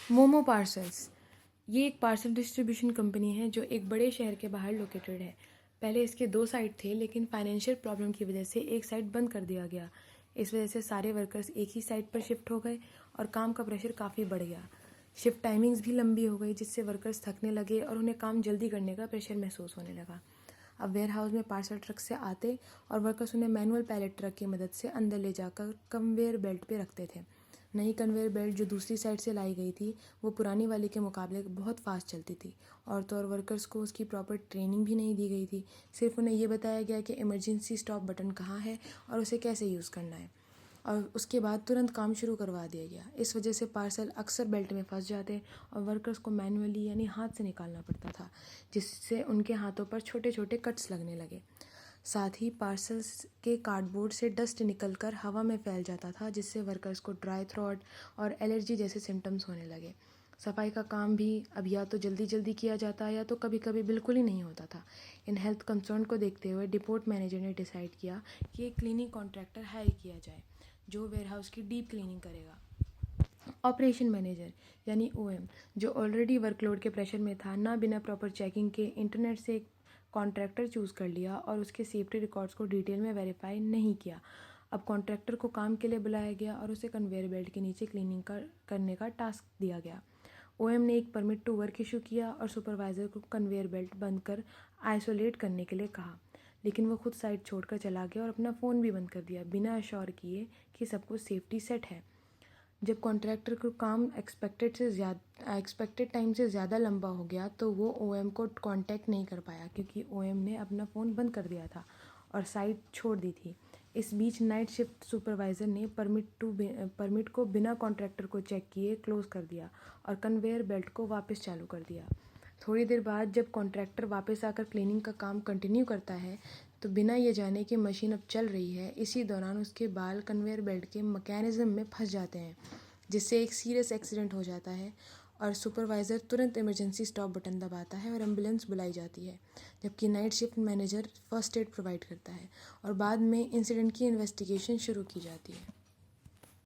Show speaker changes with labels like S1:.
S1: Momo parcels. ये एक parcel distribution company है जो एक बड़े शहर के बाहर लोकेटेड है। पहले इसके 2 साइट थे, लेकिन फाइनेंशियल प्रॉब्लम की वजह से एक साइट बंद कर दिया गया। इस वजह से सारे वर्कर्स एक ही साइट पर शिफ्ट हो गए और काम का प्रेशर काफ़ी बढ़ गया। शिफ्ट टाइमिंग्स भी लंबी हो गई, जिससे वर्कर्स थकने लगे और उन्हें काम जल्दी करने का प्रेशर महसूस होने लगा। अब वेयर हाउस में पार्सल ट्रक से आते और वर्कर्स उन्हें मैनुअल पैलेट ट्रक की मदद से अंदर ले जाकर कन्वेयर बेल्ट पे रखते थे। नई कन्वेयर बेल्ट जो दूसरी साइड से लाई गई थी, वो पुरानी वाली के मुकाबले बहुत फास्ट चलती थी। और तो और वर्कर्स को उसकी प्रॉपर ट्रेनिंग भी नहीं दी गई थी। सिर्फ उन्हें ये बताया गया कि इमरजेंसी स्टॉप बटन कहाँ है और उसे कैसे यूज़ करना है, और उसके बाद तुरंत काम शुरू करवा दिया गया। इस वजह से पार्सल अक्सर बेल्ट में फंस जाते और वर्कर्स को मैनुअली यानी हाथ से निकालना पड़ता था, जिससे उनके हाथों पर छोटे छोटे कट्स लगने लगे। साथ ही पार्सल्स के कार्डबोर्ड से डस्ट निकलकर हवा में फैल जाता था, जिससे वर्कर्स को ड्राई थ्रोट और एलर्जी जैसे सिम्टम्स होने लगे। सफाई का काम भी अब या तो जल्दी जल्दी किया जाता या तो कभी कभी बिल्कुल ही नहीं होता था। इन हेल्थ कंसर्न को देखते हुए डिपोट मैनेजर ने डिसाइड किया कि एक क्लीनिंग कॉन्ट्रैक्टर हायर किया जाए जो वेयरहाउस की डीप क्लीनिंग करेगा। ऑपरेशन मैनेजर यानी ओएम, जो ऑलरेडी वर्कलोड के प्रेशर में था, ना बिना प्रॉपर चेकिंग के इंटरनेट से एक कॉन्ट्रैक्टर चूज़ कर लिया और उसके सेफ्टी रिकॉर्ड्स को डिटेल में वेरीफाई नहीं किया। अब कॉन्ट्रैक्टर को काम के लिए बुलाया गया और उसे कन्वेयर बेल्ट के नीचे क्लीनिंग करने का टास्क दिया गया। ओएम ने एक परमिट टू वर्क इशू किया और सुपरवाइज़र को कन्वेयर बेल्ट बंद कर आइसोलेट करने के लिए कहा, लेकिन वो खुद साइट छोड़कर चला गया और अपना फ़ोन भी बंद कर दिया, बिना अश्योर किए कि सब कुछ सेफ्टी सेट है। जब कॉन्ट्रैक्टर को काम एक्सपेक्टेड टाइम से ज़्यादा लंबा हो गया, तो वो ओएम को कांटेक्ट नहीं कर पाया, क्योंकि ओएम ने अपना फ़ोन बंद कर दिया था और साइट छोड़ दी थी। इस बीच नाइट शिफ्ट सुपरवाइज़र ने परमिट को बिना कॉन्ट्रैक्टर को चेक किए क्लोज़ कर दिया और कन्वेयर बेल्ट को वापस चालू कर दिया। थोड़ी देर बाद जब कॉन्ट्रैक्टर वापस आकर क्लीनिंग का काम कंटिन्यू करता है, तो बिना ये जाने कि मशीन अब चल रही है, इसी दौरान उसके बाल कन्वेयर बेल्ट के मैकेनिज्म में फंस जाते हैं, जिससे एक सीरियस एक्सीडेंट हो जाता है और सुपरवाइज़र तुरंत इमरजेंसी स्टॉप बटन दबाता है और एम्बुलेंस बुलाई जाती है, जबकि night shift manager first aid provide करता है और बाद में इंसिडेंट की इन्वेस्टिगेशन शुरू की जाती है।